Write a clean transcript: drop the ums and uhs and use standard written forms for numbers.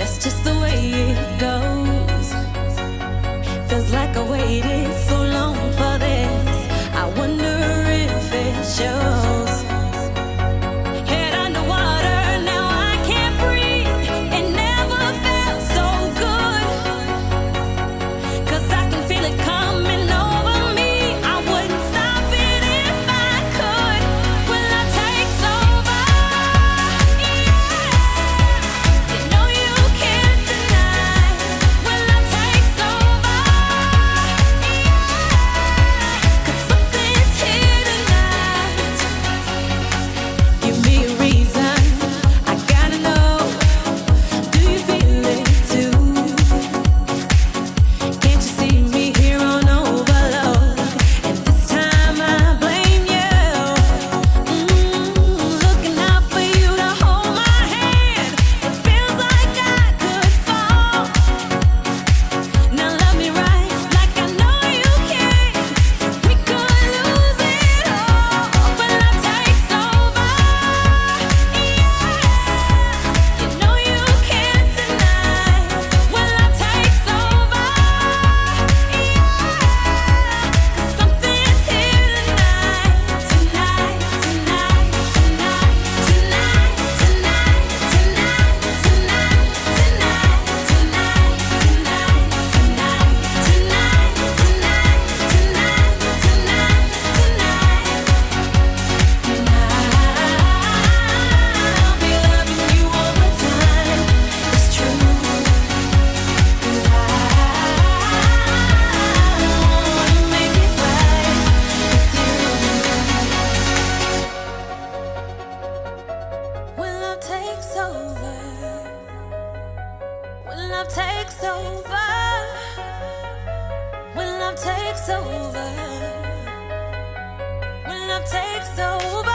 That's just the way it goes. Feels like I waited so long for this. I wonder if it shows. Head underwater, now I can't breathe. It never felt so good. 'Cause I can feel it coming over me. I wouldn't stop it if I could. Will I take over? Yeah. You know you can't deny. Will I take over? Yeah. 'Cause something's here tonight. Give me a reason. I gotta know. Do you feel it too? Can't you see me here on overload? And this time I blame you. Looking out for you to hold my hand. It feels like I could fall. Now love me right, like I know you can. We could lose it all. Will I take over? Yeah. You know you can't deny. Will I take over? Yeah. 'Cause something's here tonight. Tonight, tonight, tonight, tonight, tonight, tonight, tonight, tonight, tonight, tonight, tonight, tonight, I'll be loving you all the time. It's true. 'Cause I wanna make it right with you. When love takes over, when love takes over, when love takes over, when love takes over.